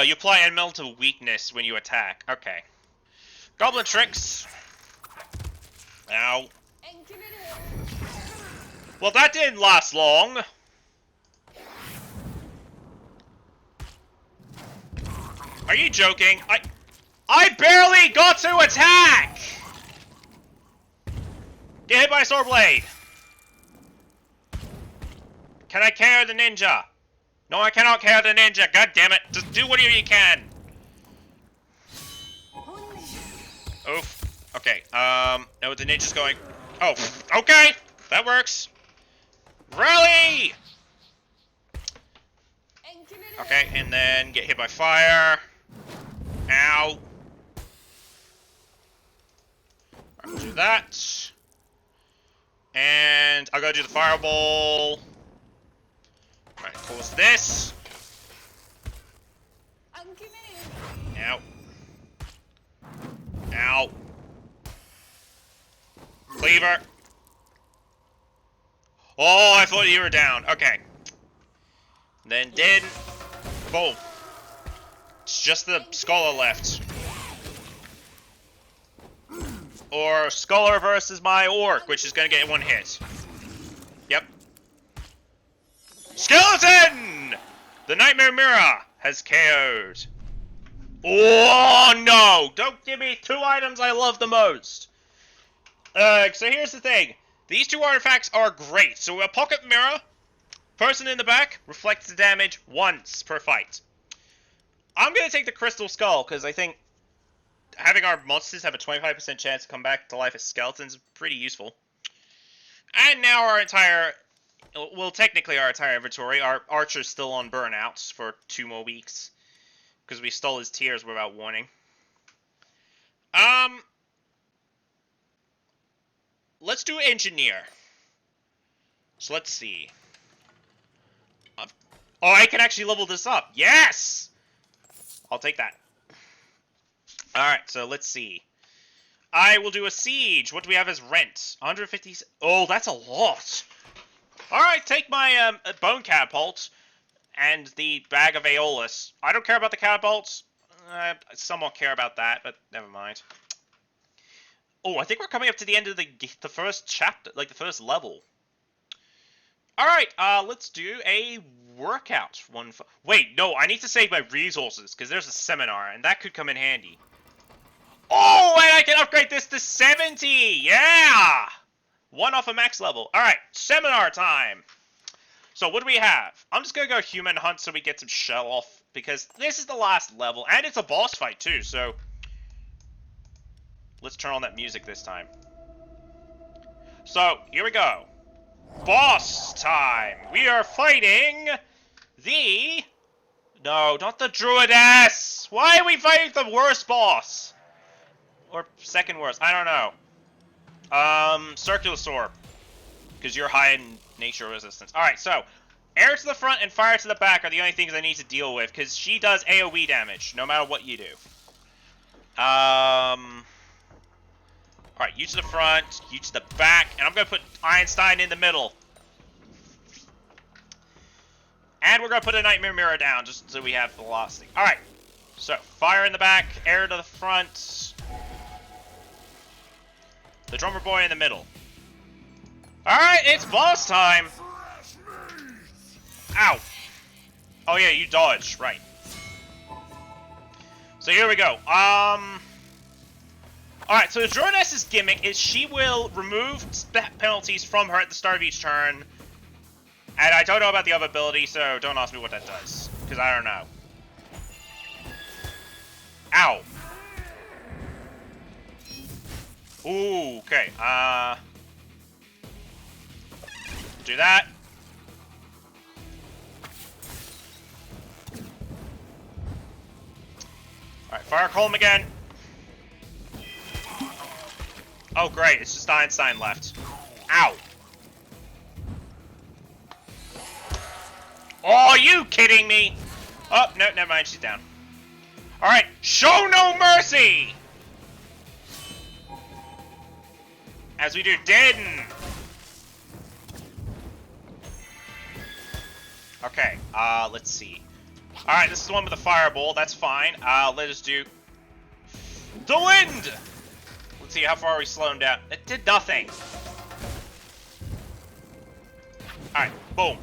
You apply elemental weakness when you attack. Okay. Goblin tricks. Ow. Well, that didn't last long. Are you joking? I barely got to attack! Get hit by a sword blade. Can I carry the ninja? No, I cannot carry the ninja. God damn it. Just do whatever you can. Oof. Okay. No, the ninja's going. Oh, okay. That works. Rally! Okay, and then get hit by fire. Ow. I'll do that. And I'll go do the fireball. Alright, close this. Ow. Ow. Cleaver. Oh, I thought you were down. Okay. Then Din. Boom. It's just the Scholar left. Or Scholar versus my Orc, which is gonna get one hit. Yep. Skeleton! The Nightmare Mirror has KO'd. Oh no! Don't give me two items I love the most. So here's the thing. These two artifacts are great. So a pocket mirror, person in the back, reflects the damage once per fight. I'm gonna take the Crystal Skull, because I think having our monsters have a 25% chance to come back to life as skeletons is pretty useful. And now our entire, well, technically our entire inventory, our Archer's still on burnouts for 2 more weeks. Because we stole his tears without warning. Let's do Engineer. So let's see. Oh, I can actually level this up. Yes! I'll take that. Alright, so let's see. I will do a Siege. What do we have as rent? 150... Oh, that's a lot. Alright, take my Bone Catapult and the Bag of Aeolus. I don't care about the catapults. I somewhat care about that, but never mind. Oh, I think we're coming up to the end of the first chapter, like the first level. Alright, let's do a workout. Wait, no, I need to save my resources, because there's a seminar, and that could come in handy. Oh, and I can upgrade this to 70! Yeah! 1 off a max level. Alright, seminar time! So, what do we have? I'm just gonna go Human Hunt so we get some shell off, because this is the last level, and it's a boss fight too, so... Let's turn on that music this time. So, here we go. Boss time! We are fighting the... No, not the Druidess! Why are we fighting the worst boss? Or second worst, I don't know. Circular Sword. Because you're high in nature resistance. Alright, so, air to the front and fire to the back are the only things I need to deal with, because she does AoE damage, no matter what you do. Alright, you to the front, you to the back, and I'm going to put Einstein in the middle. And we're going to put a Nightmare Mirror down, just so we have velocity. Alright, so, fire in the back, air to the front. The Drummer Boy in the middle. Alright, it's boss time! Ow! Oh yeah, you dodge, right. So here we go. Alright, so the Druidess's gimmick is she will remove penalties from her at the start of each turn. And I don't know about the other ability, so don't ask me what that does. Because I don't know. Ow! Ooh, okay, do that. Alright, fire column again. Oh great, it's just Einstein left. Ow! Oh, are you kidding me? Oh, no, never mind, she's down. Alright, show no mercy! As we do Din! Okay, let's see. Alright, this is the one with the fireball, that's fine. Let us do... The wind! Let's see how far we slow him down. It did nothing. Alright, boom.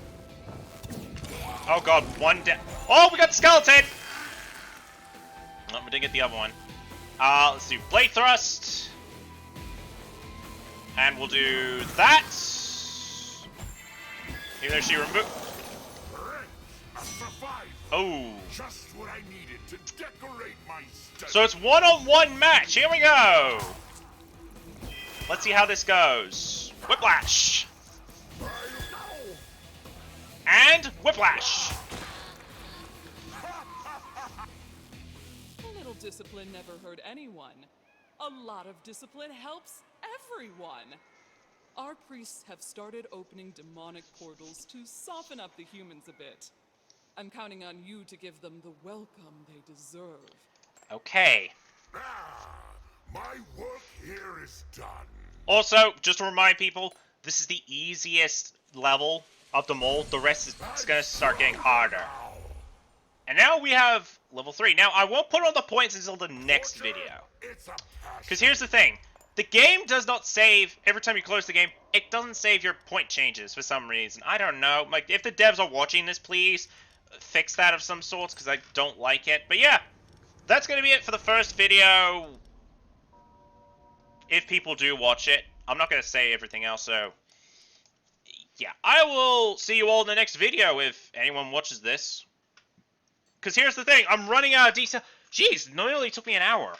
Oh god, one down. Oh, we got the skeleton! Oh, we didn't get the other one. Let's do blade thrust. And we'll do that. Even though she removed... Oh. Just what I needed to decorate my study. So it's one-on-one match. Here we go. Let's see how this goes. Whiplash. And whiplash. A little discipline never hurt anyone. A lot of discipline helps everyone. Our priests have started opening demonic portals to soften up the humans a bit. I'm counting on you to give them the welcome they deserve. Okay. My work here is done. Also, just to remind people, this is the easiest level of them all. The rest is going to start getting harder. And now we have level 3. Now, I won't put on the points until the next video. It's a Because here's the thing. The game does not save, every time you close the game, it doesn't save your point changes for some reason. I don't know. Like, if the devs are watching this, please fix that of some sorts, because I don't like it. But yeah, that's going to be it for the first video. If people do watch it, I'm not going to say everything else, so yeah. I will see you all in the next video if anyone watches this. Because here's the thing, I'm running out of detail. Jeez, it only took me an hour.